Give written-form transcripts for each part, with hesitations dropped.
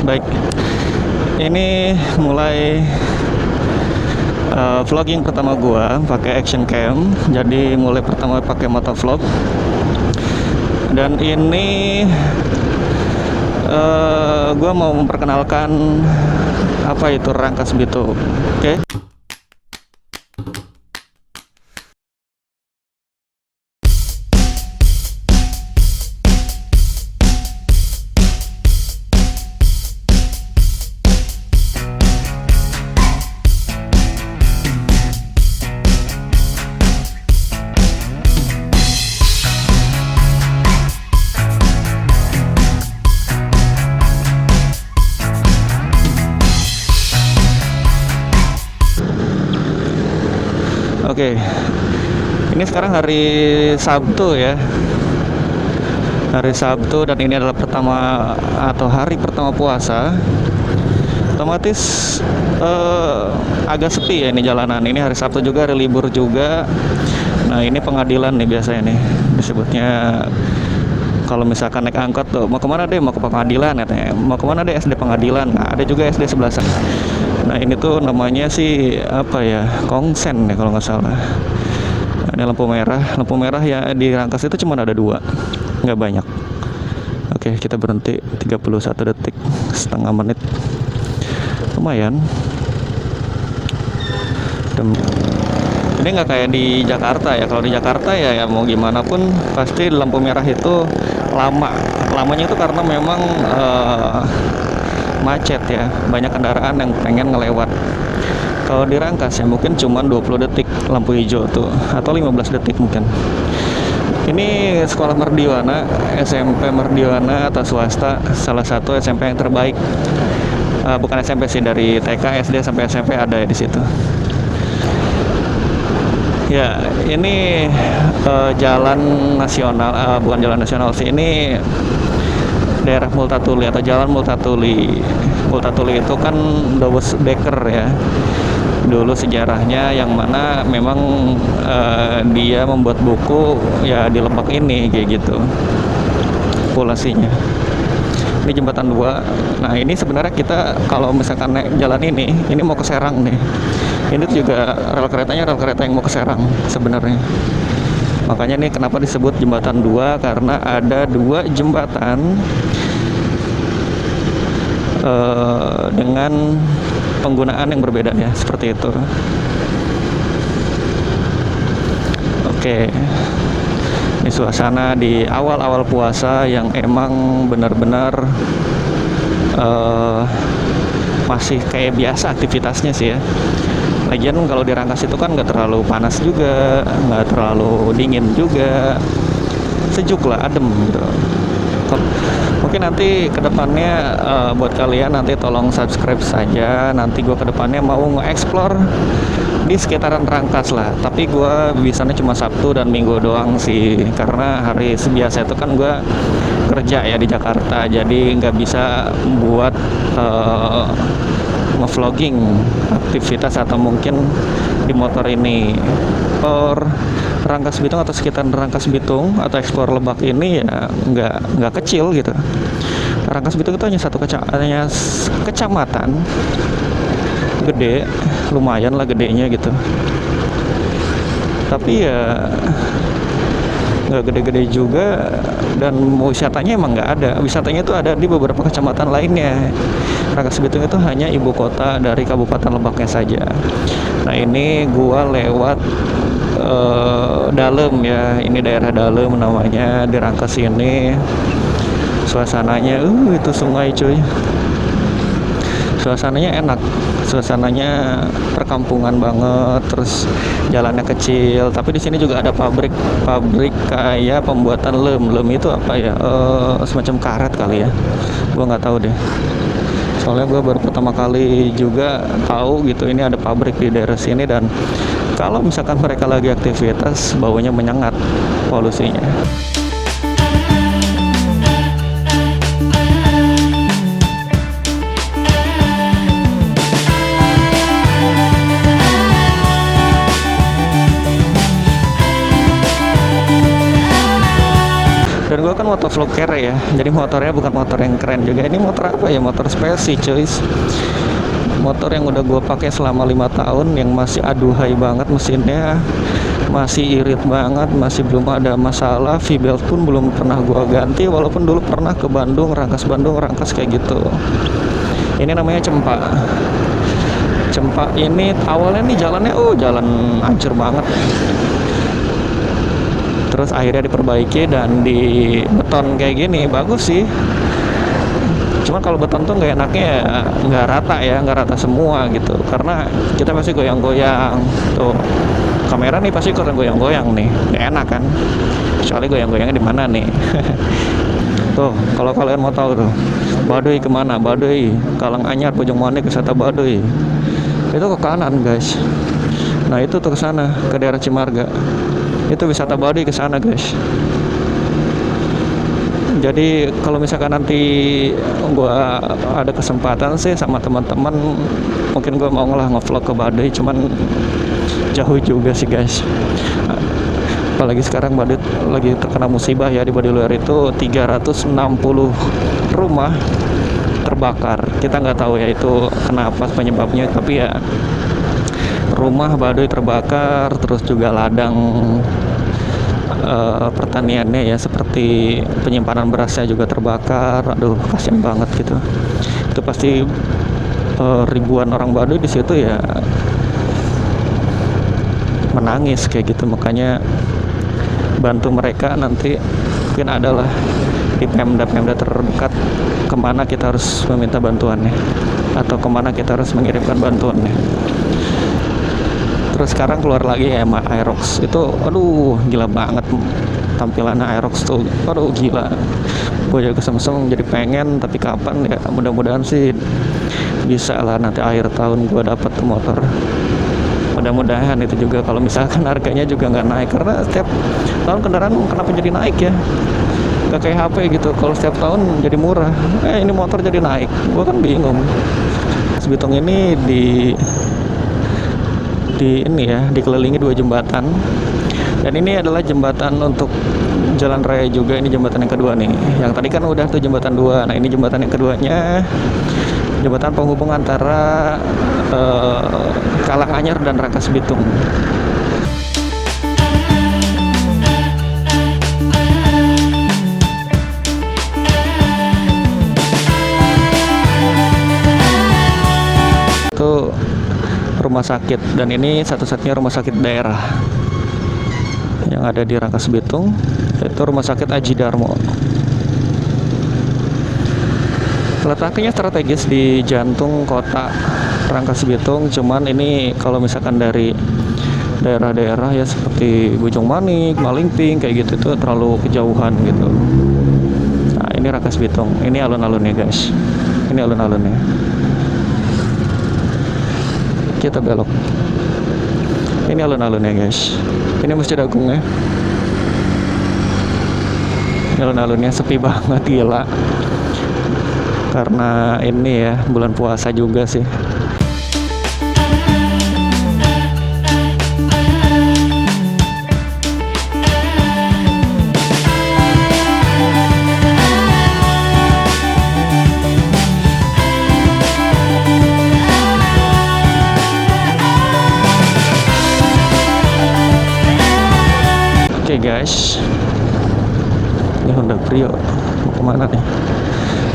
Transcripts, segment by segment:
Baik, ini mulai vlogging pertama gua pakai action cam. Jadi mulai pertama pakai motovlog. Dan ini gua mau memperkenalkan apa itu Rangkas Bitung. Oke. Oke, ini sekarang hari Sabtu ya. Hari Sabtu dan ini adalah hari pertama puasa. Otomatis agak sepi ya ini jalanan. Ini hari Sabtu juga, hari libur juga. Nah ini pengadilan nih biasanya nih disebutnya. Kalau misalkan naik angkot tuh, mau kemana deh? Mau ke pengadilan katanya. Mau kemana deh? SD pengadilan. Nah, ada juga SD sebelah sana. Nah ini tuh namanya sih apa ya? Kongsen ya kalau nggak salah. Nah, ini lampu merah. Lampu merah ya di Rangkas itu cuma ada 2, nggak banyak. Oke, kita berhenti 31 detik, setengah menit. Lumayan. Ini nggak kayak di Jakarta ya. Kalau di Jakarta ya mau gimana pun pasti lampu merah itu lamanya itu karena memang macet ya, banyak kendaraan yang pengen ngelewat. Kalau di Rangkas ya mungkin cuma 20 detik lampu hijau tuh, atau 15 detik mungkin. Ini sekolah Merdiwana, SMP Merdiwana atau swasta, salah satu SMP yang terbaik. Bukan SMP sih, dari TK, SD sampai SMP ada ya di situ. Ya, ini jalan nasional, bukan jalan nasional sih, ini daerah Multatuli atau Jalan Multatuli. Multatuli itu kan double decker ya. Dulu sejarahnya yang mana memang dia membuat buku ya di Lebak ini kayak gitu. Populasinya. Ini jembatan 2. Nah, ini sebenarnya kita kalau misalkan naik jalan ini mau ke Serang nih. Ini tuh juga rel kereta yang mau ke Serang sebenarnya. Makanya nih kenapa disebut jembatan 2, karena ada 2 jembatan dengan penggunaan yang berbeda ya, seperti itu. Oke. Ini suasana di awal-awal puasa yang emang benar-benar masih kayak biasa aktivitasnya sih ya. Lagian kalau di Rangkas itu kan nggak terlalu panas juga, nggak terlalu dingin juga, sejuk lah, adem gitu. Mungkin nanti kedepannya buat kalian nanti tolong subscribe saja. Nanti gue kedepannya mau nge-explore di sekitaran Rangkas lah. Tapi gue bisanya cuma Sabtu dan Minggu doang sih, karena hari biasa itu kan gue kerja ya di Jakarta, jadi nggak bisa buat nge-vlogging aktivitas atau mungkin di motor ini. Rangkas Bitung atau sekitar Rangkas Bitung atau eksplor Lebak ini ya nggak kecil gitu. Rangkas Bitung itu hanya kecamatan gede, lumayan lah gedenya gitu. Tapi ya nggak gede-gede juga, dan wisatanya emang nggak ada. Wisatanya itu ada di beberapa kecamatan lainnya. Rangkas Bitung itu hanya ibu kota dari Kabupaten Lebaknya saja. Nah ini gua lewat Dalem ya, ini daerah Dalem namanya di Rangkas ini. Suasananya itu sungai cuy. Suasananya enak, suasananya perkampungan banget, terus jalannya kecil. Tapi di sini juga ada pabrik kayak pembuatan lem itu apa ya, semacam karet kali ya, gua nggak tahu deh. Soalnya gue baru pertama kali juga tahu gitu ini ada pabrik di daerah sini, dan kalau misalkan mereka lagi aktivitas baunya menyengat polusinya. Dan gue kan slow carry ya. Jadi motornya bukan motor yang keren juga. Ini motor apa ya? Motor spesi cuy. Motor yang udah gue pakai selama 5 tahun, yang masih aduhai banget mesinnya, masih irit banget, masih belum ada masalah. V-belt pun belum pernah gue ganti, walaupun dulu pernah ke Bandung rangkas kayak gitu. Ini namanya Cempa. Cempa ini awalnya nih jalannya jalan hancur banget. Terus akhirnya diperbaiki dan di beton kayak gini, bagus sih. Cuman kalau beton tuh nggak enaknya ya, nggak rata semua gitu, karena kita pasti goyang-goyang tuh. Kamera nih pasti ikutan goyang-goyang nih, nggak enak kan, kecuali goyang-goyangnya di mana nih. Tuh kalau kalian mau tahu tuh, Baduy kemana? Baduy Karanganyar, Bojong Manik, wisata Baduy itu ke kanan guys. Nah itu tuh ke sana, ke daerah Cimarga, itu wisata Baduy ke sana guys. Jadi kalau misalkan nanti gua ada kesempatan sih sama teman-teman, mungkin gua mau ngevlog ke Baduy, cuman jauh juga sih guys. Apalagi sekarang Baduy lagi terkena musibah ya. Di Baduy Luar itu 360 rumah terbakar. Kita nggak tahu ya itu kenapa penyebabnya, tapi ya rumah Baduy terbakar, terus juga ladang pertaniannya ya, seperti penyimpanan berasnya juga terbakar. Aduh kasian banget gitu. Itu pasti ribuan orang Baduy di situ ya menangis kayak gitu. Makanya bantu mereka nanti, mungkin adalah di Pemda terdekat kemana kita harus meminta bantuannya, atau kemana kita harus mengirimkan bantuannya. Terus sekarang keluar lagi ya Aerox itu, aduh gila banget tampilannya Aerox tuh, aduh gila. Gue juga kesemsem jadi pengen, tapi kapan ya, mudah-mudahan sih bisa lah nanti akhir tahun gue dapat tuh motor. Mudah-mudahan itu juga, kalau misalkan harganya juga nggak naik, karena setiap tahun kendaraan kenapa jadi naik ya, nggak kayak HP gitu. Kalau setiap tahun jadi murah, ini motor jadi naik, gue kan bingung. Bitung ini ini ya, dikelilingi 2 jembatan, dan ini adalah jembatan untuk jalan raya juga. Ini jembatan yang kedua nih, yang tadi kan udah tuh jembatan 2. Nah ini jembatan yang keduanya, jembatan penghubung antara Karanganyar dan Rangkas Bitung. Itu rumah sakit, dan ini satu-satunya rumah sakit daerah yang ada di Rangkas Bitung, yaitu Rumah Sakit Aji Darmo. Letaknya strategis di jantung kota Rangkas Bitung. Cuman ini kalau misalkan dari daerah-daerah ya seperti Bojong Manik, Malingping kayak gitu, itu terlalu kejauhan gitu. Nah ini Rangkas Bitung, ini alun-alunnya guys, ini alun-alunnya. Kita belok, ini alun-alunnya guys, ini Masjid Agungnya. Ini alun-alunnya sepi banget, gila, karena ini ya bulan puasa juga sih. Oke guys, ini Honda Brio mau kemana nih?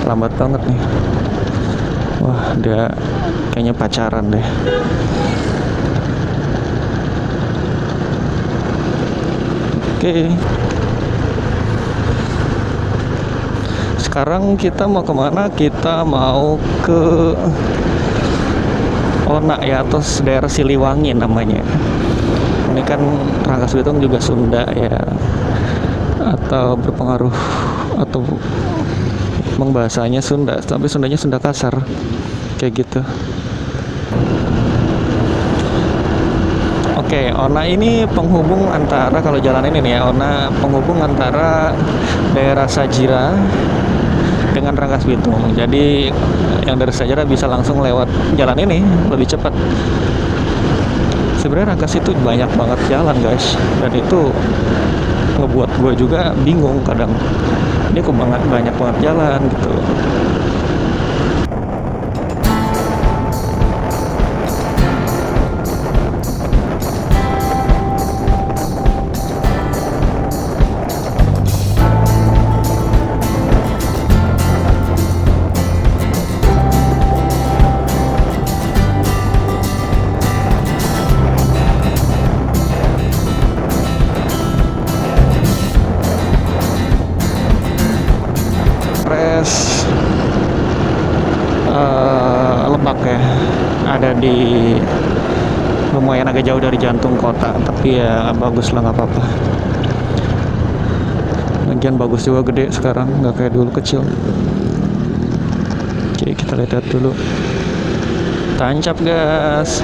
Lambat banget nih. Wah dia kayaknya pacaran deh. Oke. Sekarang kita mau kemana? Kita mau ke Ona ya, atau daerah Siliwangi namanya. Ini kan Rangkas Bitung juga Sunda ya, atau berpengaruh, atau emang bahasanya Sunda, tapi Sundanya Sunda kasar kayak gitu. Oke, Ona ini penghubung antara, kalau jalan ini nih ya, Ona penghubung antara daerah Sajira dengan Rangkas Bitung. Jadi yang dari Sajira bisa langsung lewat jalan ini, lebih cepat. Sebenarnya Rangkas itu banyak banget jalan guys, dan itu ngebuat gue juga bingung kadang, ini kok banyak banget jalan gitu. Lebak ya, ada di lumayan agak jauh dari jantung kota, tapi ya bagus lah, nggak apa-apa. Lagian bagus juga, gede sekarang, nggak kayak dulu kecil. Oke, kita lihat dulu. Tancap gas.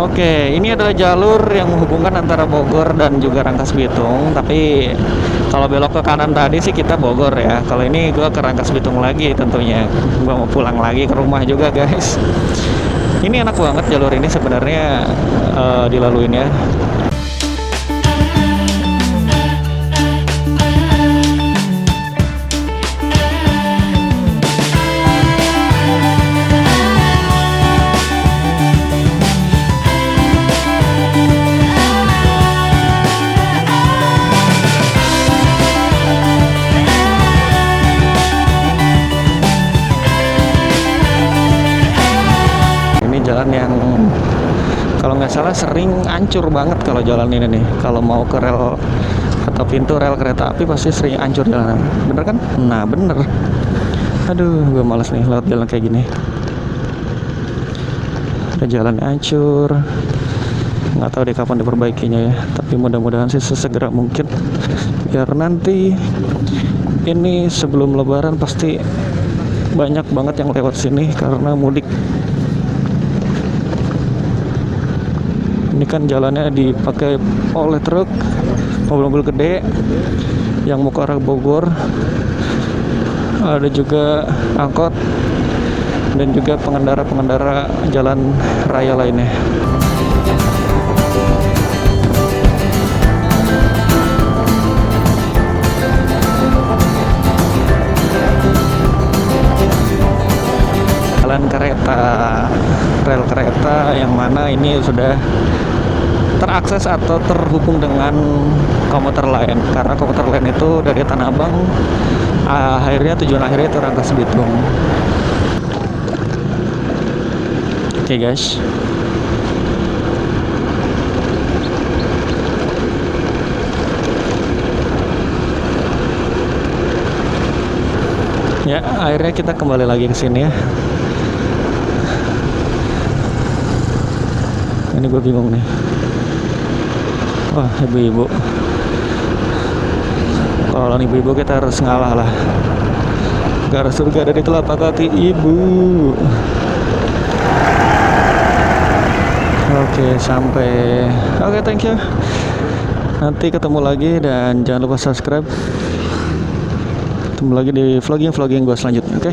Oke, ini adalah jalur yang menghubungkan antara Bogor dan juga Rangkas Bitung. Tapi kalau belok ke kanan tadi sih kita Bogor ya. Kalau ini gua ke Rangkas Bitung lagi tentunya. Gua mau pulang lagi ke rumah juga guys. Ini enak banget jalur ini sebenarnya dilaluin ya. Jalan yang kalau nggak salah sering hancur banget kalau jalan ini nih. Kalau mau ke rel atau pintu rel kereta api pasti sering hancur jalanan. Bener kan? Nah bener. Aduh, gue males nih lewat jalan kayak gini. Ada jalan hancur. Nggak tahu deh kapan diperbaikinya ya. Tapi mudah-mudahan sih sesegera mungkin. Biar nanti ini sebelum Lebaran pasti banyak banget yang lewat sini karena mudik. Ini kan jalannya dipakai oleh truk, mobil-mobil gede yang mau ke arah Bogor. Ada juga angkot dan juga pengendara-pengendara jalan raya lainnya. Jalan kereta, rel kereta yang mana ini sudah terakses atau terhubung dengan komuter lain, karena komuter lain itu dari Tanah Abang akhirnya tujuan akhirnya itu Rangkas Bitung. Oke guys, ya akhirnya kita kembali lagi ke sini ya. Ini gue bingung nih. Wah, ibu-ibu. Kalau ibu-ibu kita harus ngalah lah. Karena surga ada di telapak kaki ibu. Oke, sampai. Oke, thank you. Nanti ketemu lagi dan jangan lupa subscribe. Ketemu lagi di vlogging gue selanjutnya, oke?